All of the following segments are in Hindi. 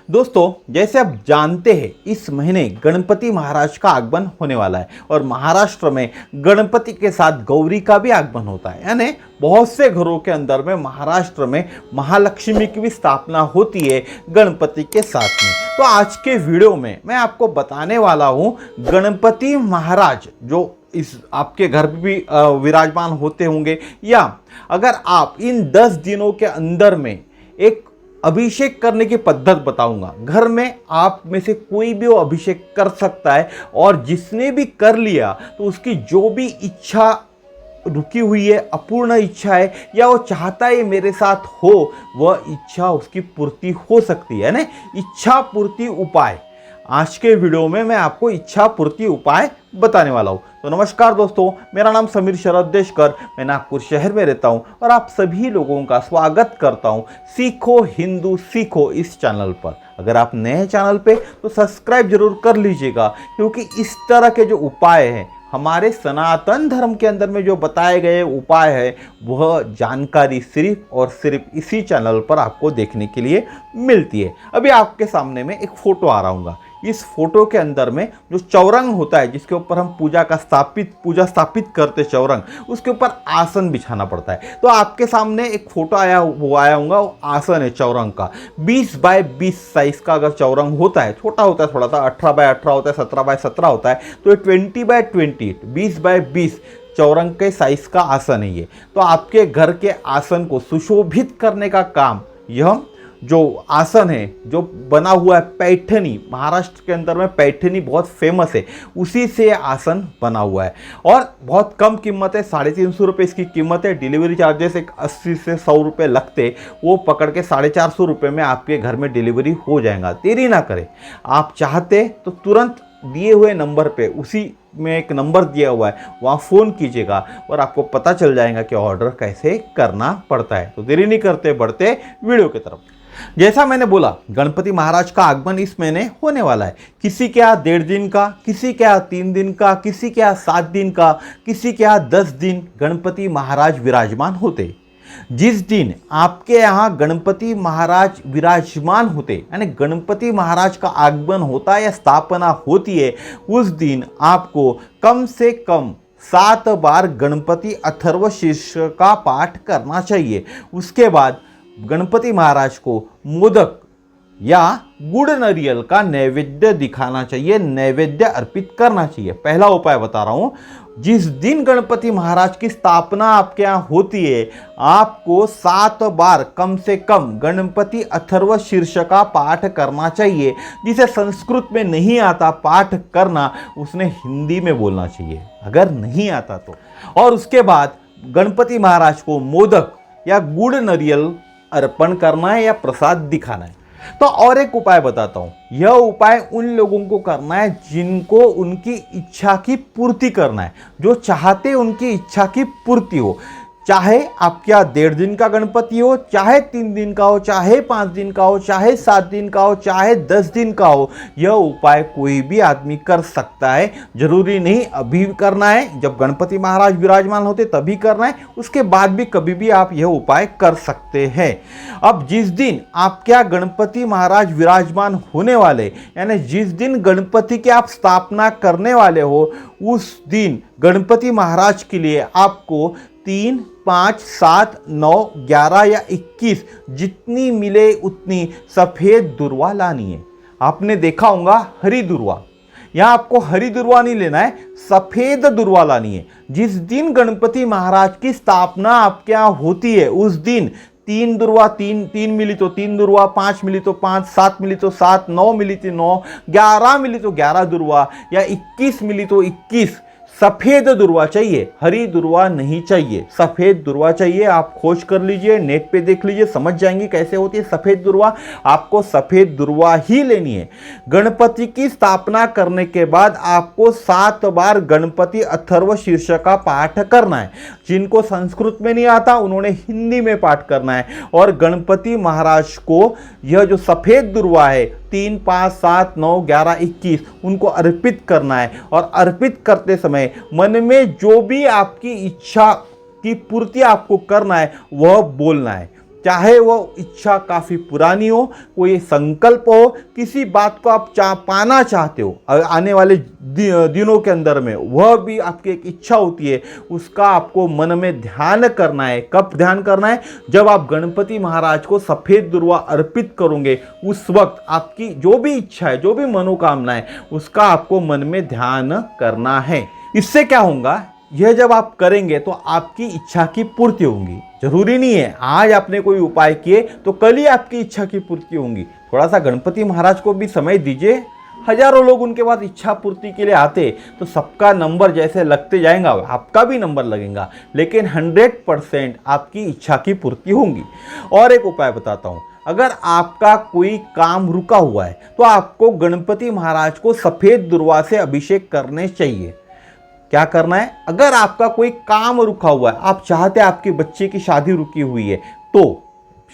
दोस्तों, जैसे आप जानते हैं इस महीने गणपति महाराज का आगमन होने वाला है और महाराष्ट्र में गणपति के साथ गौरी का भी आगमन होता है। यानी बहुत से घरों के अंदर में महाराष्ट्र में महालक्ष्मी की भी स्थापना होती है गणपति के साथ में। तो आज के वीडियो में मैं आपको बताने वाला हूँ गणपति महाराज जो इस आपके घर पे भी विराजमान होते होंगे, या अगर आप इन 10 दिनों के अंदर में एक अभिषेक करने की पद्धत बताऊंगा। घर में आप में से कोई भी वो अभिषेक कर सकता है और जिसने भी कर लिया तो उसकी जो भी इच्छा रुकी हुई है, अपूर्ण इच्छा है, या वो चाहता है मेरे साथ हो, वह इच्छा उसकी पूर्ति हो सकती है ना। इच्छा पूर्ति उपाय आज के वीडियो में मैं आपको इच्छा पूर्ति उपाय बताने वाला हूँ। तो नमस्कार दोस्तों, मेरा नाम समीर शरद देशकर, मैं नागपुर शहर में रहता हूँ और आप सभी लोगों का स्वागत करता हूँ सीखो हिंदू सीखो इस चैनल पर। अगर आप नए हैं चैनल पे तो सब्सक्राइब जरूर कर लीजिएगा, क्योंकि इस तरह के जो उपाय हैं हमारे सनातन धर्म के अंदर में जो बताए गए उपाय है वह जानकारी सिर्फ और सिर्फ इसी चैनल पर आपको देखने के लिए मिलती है। अभी आपके सामने में एक फोटो आ रहा हूँ। इस फोटो के अंदर में जो चौरंग होता है, जिसके ऊपर हम पूजा स्थापित करते चौरंग, उसके ऊपर आसन बिछाना पड़ता है। तो आपके सामने एक फोटो आया होगा, वो आसन है चौरंग का। 20 बाय 20 साइज का अगर चौरंग होता है, छोटा होता है थोड़ा सा, 18 बाय 18 होता है, 17 बाय 17 होता है, तो ये 20 बाय 20 20 बाय 20 चौरंग के साइज का आसन है ये। तो आपके घर के आसन को सुशोभित करने का काम यह जो आसन है, जो बना हुआ है पैठनी, महाराष्ट्र के अंदर में पैठनी बहुत फेमस है, उसी से आसन बना हुआ है और बहुत कम कीमत है। 350 रुपये इसकी कीमत है। डिलीवरी चार्जेस एक 80 से 100 रुपये लगते, वो पकड़ के 450 रुपये में आपके घर में डिलीवरी हो जाएगा। देरी ना करें, आप चाहते तो तुरंत दिए हुए नंबर पे, उसी में एक नंबर दिया हुआ है, वहाँ फ़ोन कीजिएगा और आपको पता चल जाएगा कि ऑर्डर कैसे करना पड़ता है। तो देरी नहीं करते, बढ़ते वीडियो की तरफ। जैसा मैंने बोला, गणपति महाराज का आगमन इस महीने होने वाला है। किसी के यहाँ 1.5 दिन का, किसी के यहाँ 3 दिन का, किसी के यहाँ 7 दिन का, किसी के यहाँ 10 दिन गणपति महाराज विराजमान होते। जिस दिन आपके यहाँ गणपति महाराज विराजमान होते, यानी गणपति महाराज का आगमन होता है या स्थापना होती है, उस दिन आपको कम से कम 7 बार गणपति अथर्वशीर्ष का पाठ करना चाहिए। उसके बाद गणपति महाराज को मोदक या गुड़ नारियल का नैवेद्य दिखाना चाहिए, नैवेद्य अर्पित करना चाहिए। पहला उपाय बता रहा हूं, जिस दिन गणपति महाराज की स्थापना आपके यहाँ होती है, आपको 7 बार कम से कम गणपति अथर्वशीर्ष का पाठ करना चाहिए। जिसे संस्कृत में नहीं आता पाठ करना, उसने हिंदी में बोलना चाहिए अगर नहीं आता तो। और उसके बाद गणपति महाराज को मोदक या गुड़ नारियल अर्पण करना है या प्रसाद दिखाना है। तो और एक उपाय बताता हूं। यह उपाय उन लोगों को करना है जिनको उनकी इच्छा की पूर्ति करना है, जो चाहते उनकी इच्छा की पूर्ति हो। चाहे आपके यहाँ 1.5 दिन का गणपति हो, चाहे 3 दिन का हो, चाहे 5 दिन का हो, चाहे 7 दिन का हो, चाहे 10 दिन का हो, यह उपाय कोई भी आदमी कर सकता है। जरूरी नहीं अभी करना है, जब गणपति महाराज विराजमान होते तभी करना है, उसके बाद भी कभी भी आप यह उपाय कर सकते हैं। अब जिस दिन आपके यहाँ गणपति महाराज विराजमान होने वाले, यानी जिस दिन गणपति की आप स्थापना करने वाले हो, उस दिन गणपति महाराज के लिए आपको 3, 5, 7, 9, 11 या 21 जितनी मिले उतनी सफ़ेद दुर्वा लानी है। आपने देखा होगा हरी दुर्वा, यहाँ आपको हरी दुर्वा नहीं लेना है, सफ़ेद दुर्वा लानी है। जिस दिन गणपति महाराज की स्थापना आपके यहाँ होती है, उस दिन 3 दुर्वा, 3 मिली तो 3 दुर्वा, 5 मिली तो 5, 7 मिली तो 7, 9 मिली तो 9, 11 मिली तो 11 दुर्वा या 21 मिली तो 21 सफ़ेद दुर्वा चाहिए। हरी दुर्वा नहीं चाहिए, सफ़ेद दुर्वा चाहिए। आप खोज कर लीजिए, नेट पे देख लीजिए, समझ जाएंगे कैसे होती है सफ़ेद दुर्वा। आपको सफ़ेद दुर्वा ही लेनी है। गणपति की स्थापना करने के बाद आपको 7 बार गणपति अथर्वशीर्ष का पाठ करना है। जिनको संस्कृत में नहीं आता उन्होंने हिंदी में पाठ करना है और गणपति महाराज को यह जो सफ़ेद दुर्वा है 3, 5, 7, 9, 11, 21 उनको अर्पित करना है। और अर्पित करते समय मन में जो भी आपकी इच्छा की पूर्ति आपको करना है वह बोलना है। चाहे वो इच्छा काफ़ी पुरानी हो, कोई संकल्प हो, किसी बात को आप पाना चाहते हो आने वाले दिनों के अंदर में, वह भी आपकी एक इच्छा होती है, उसका आपको मन में ध्यान करना है। कब ध्यान करना है? जब आप गणपति महाराज को सफ़ेद दुर्वा अर्पित करोगे, उस वक्त आपकी जो भी इच्छा है, जो भी मनोकामना है, उसका आपको मन में ध्यान करना है। इससे क्या होगा, यह जब आप करेंगे तो आपकी इच्छा की पूर्ति होगी। जरूरी नहीं है आज आपने कोई उपाय किए तो कल ही आपकी इच्छा की पूर्ति होगी। थोड़ा सा गणपति महाराज को भी समय दीजिए। हजारों लोग उनके पास इच्छा पूर्ति के लिए आते तो सबका नंबर जैसे लगते जाएगा, आपका भी नंबर लगेगा, लेकिन 100% आपकी इच्छा की पूर्ति होगी। और एक उपाय बताता हूँ, अगर आपका कोई काम रुका हुआ है तो आपको गणपति महाराज को सफ़ेद दुर्वा से अभिषेक करने चाहिए। क्या करना है? अगर आपका कोई काम रुका हुआ है, आप चाहते हैं आपके बच्चे की शादी रुकी हुई है, तो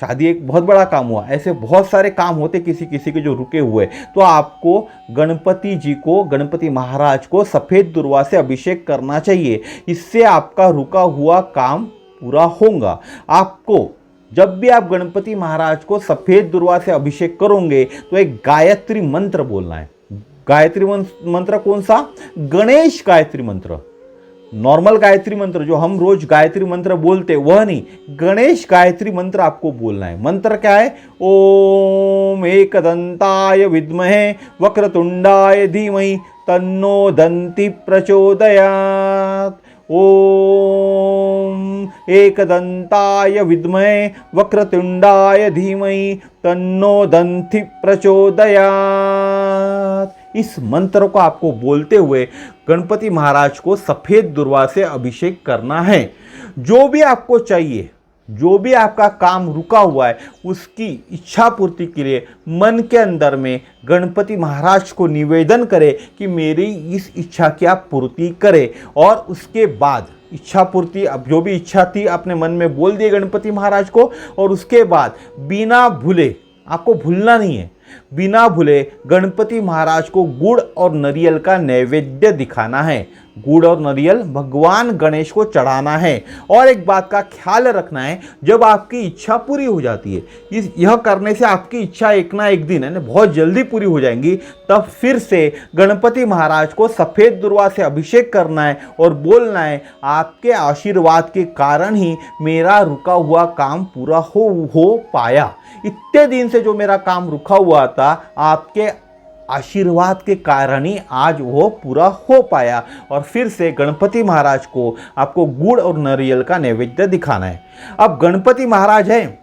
शादी एक बहुत बड़ा काम हुआ, ऐसे बहुत सारे काम होते किसी किसी के जो रुके हुए, तो आपको गणपति जी को, गणपति महाराज को सफ़ेद दुर्वा से अभिषेक करना चाहिए। इससे आपका रुका हुआ काम पूरा होगा। आपको जब भी आप गणपति महाराज को सफ़ेद दुर्वा से अभिषेक करोगे तो एक गायत्री मंत्र बोलना है। गायत्री मंत्र कौन सा? गणेश गायत्री मंत्र। नॉर्मल गायत्री मंत्र जो हम रोज गायत्री मंत्र बोलते वह नहीं, गणेश गायत्री मंत्र आपको बोलना है। मंत्र क्या है? ओम एकदंताय विद्महे वक्रतुंडाय धीमहि तन्नो दंति प्रचोदयात्। ओम एकदंताय विद्महे वक्रतुंडाय धीमहि तन्नो दंति प्रचोदयात्। इस मंत्र को आपको बोलते हुए गणपति महाराज को सफ़ेद दुर्वा से अभिषेक करना है। जो भी आपको चाहिए, जो भी आपका काम रुका हुआ है, उसकी इच्छा पूर्ति के लिए मन के अंदर में गणपति महाराज को निवेदन करें कि मेरी इस इच्छा की आप पूर्ति करें। और उसके बाद इच्छा पूर्ति, अब जो भी इच्छा थी अपने मन में बोल दिए गणपति महाराज को, और उसके बाद बिना भूले, आपको भूलना नहीं है, बिना भूले गणपति महाराज को गुड़ और नारियल का नैवेद्य दिखाना है। गुड़ और नारियल भगवान गणेश को चढ़ाना है। और एक बात का ख्याल रखना है, जब आपकी इच्छा पूरी हो जाती है, यह करने से आपकी इच्छा एक ना एक दिन, यानी बहुत जल्दी पूरी हो जाएंगी, तब फिर से गणपति महाराज को सफ़ेद दुर्वा से अभिषेक करना है और बोलना है, आपके आशीर्वाद के कारण ही मेरा रुका हुआ काम पूरा हो पाया। इतने दिन से जो मेरा काम रुका हुआ था, आपके आशीर्वाद के कारण ही आज वो पूरा हो पाया। और फिर से गणपति महाराज को आपको गुड़ और नारियल का नैवेद्य दिखाना है। अब गणपति महाराज हैं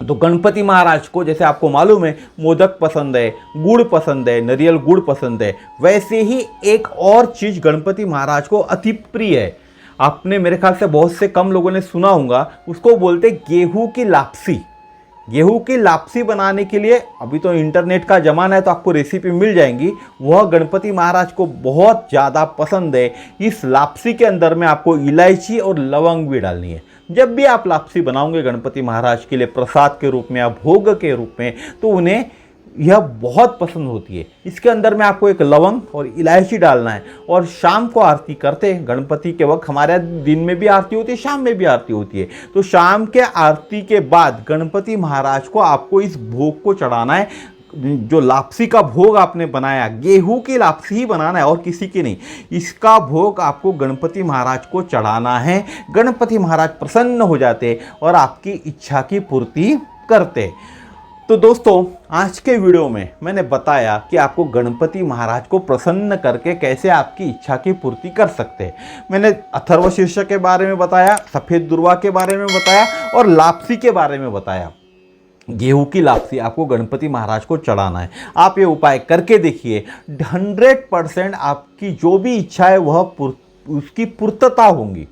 तो गणपति महाराज को, जैसे आपको मालूम है, मोदक पसंद है, गुड़ पसंद है, नारियल गुड़ पसंद है, वैसे ही एक और चीज़ गणपति महाराज को अति प्रिय है। आपने मेरे ख्याल से बहुत से कम लोगों ने सुना होगा, उसको बोलते गेहूं की लापसी। गेहूं की लापसी बनाने के लिए अभी तो इंटरनेट का ज़माना है तो आपको रेसिपी मिल जाएंगी, वह गणपति महाराज को बहुत ज़्यादा पसंद है। इस लापसी के अंदर में आपको इलायची और लवंग भी डालनी है। जब भी आप लापसी बनाओगे गणपति महाराज के लिए प्रसाद के रूप में या भोग के रूप में, तो उन्हें यह बहुत पसंद होती है। इसके अंदर में आपको एक लवंग और इलायची डालना है। और शाम को आरती करते हैं गणपति के वक्त, हमारे दिन में भी आरती होती है, शाम में भी आरती होती है, तो शाम के आरती के बाद गणपति महाराज को आपको इस भोग को चढ़ाना है। जो लापसी का भोग आपने बनाया, गेहूं की लापसी ही बनाना है और किसी की नहीं, इसका भोग आपको गणपति महाराज को चढ़ाना है। गणपति महाराज प्रसन्न हो जाते और आपकी इच्छा की पूर्ति करते। तो दोस्तों, आज के वीडियो में मैंने बताया कि आपको गणपति महाराज को प्रसन्न करके कैसे आपकी इच्छा की पूर्ति कर सकते हैं। मैंने अथर्व शीर्ष के बारे में बताया, सफ़ेद दुर्वा के बारे में बताया और लापसी के बारे में बताया। गेहूं की लापसी आपको गणपति महाराज को चढ़ाना है। आप ये उपाय करके देखिए, 100% आपकी जो भी इच्छा है वह उसकी पूर्तता होंगी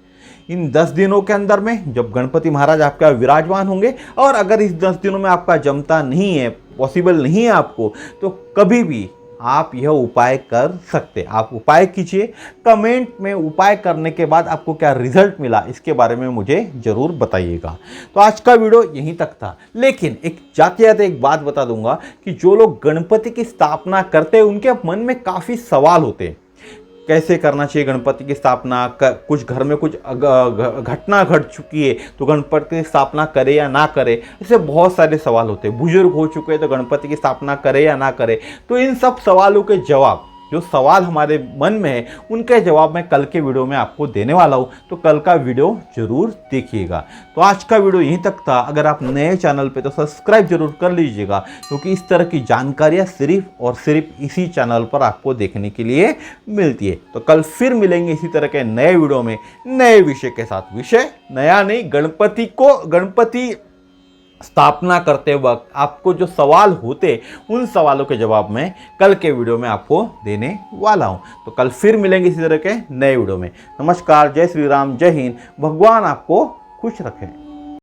इन 10 दिनों के अंदर में, जब गणपति महाराज आपका विराजमान होंगे। और अगर इस 10 दिनों में आपका जमता नहीं है, पॉसिबल नहीं है आपको, तो कभी भी आप यह उपाय कर सकते। आप उपाय कीजिए, कमेंट में उपाय करने के बाद आपको क्या रिजल्ट मिला इसके बारे में मुझे ज़रूर बताइएगा। तो आज का वीडियो यहीं तक था, लेकिन एक जाते जाते एक बात बता दूंगा कि जो लोग गणपति की स्थापना करते हैं उनके मन में काफ़ी सवाल होते हैं। कैसे करना चाहिए गणपति की स्थापना, कुछ घर में कुछ घटना घट चुकी है तो गणपति की स्थापना करे या ना करे, ऐसे बहुत सारे सवाल होते हैं। बुजुर्ग हो चुके हैं तो गणपति की स्थापना करे या ना करे। तो इन सब सवालों के जवाब, जो सवाल हमारे मन में है, उनके जवाब मैं कल के वीडियो में आपको देने वाला हूं, तो कल का वीडियो जरूर देखिएगा। तो आज का वीडियो यहीं तक था। अगर आप नए चैनल पे तो सब्सक्राइब जरूर कर लीजिएगा, क्योंकि इस तरह की जानकारियां सिर्फ और सिर्फ इसी चैनल पर आपको देखने के लिए मिलती है। तो कल फिर मिलेंगे इसी तरह के नए वीडियो में नए विषय के साथ। विषय नया नहीं, गणपति स्थापना करते वक्त आपको जो सवाल होते, उन सवालों के जवाब में कल के वीडियो में आपको देने वाला हूं। तो कल फिर मिलेंगे इसी तरह के नए वीडियो में। नमस्कार, जय श्री राम, जय हिंद। भगवान आपको खुश रखें।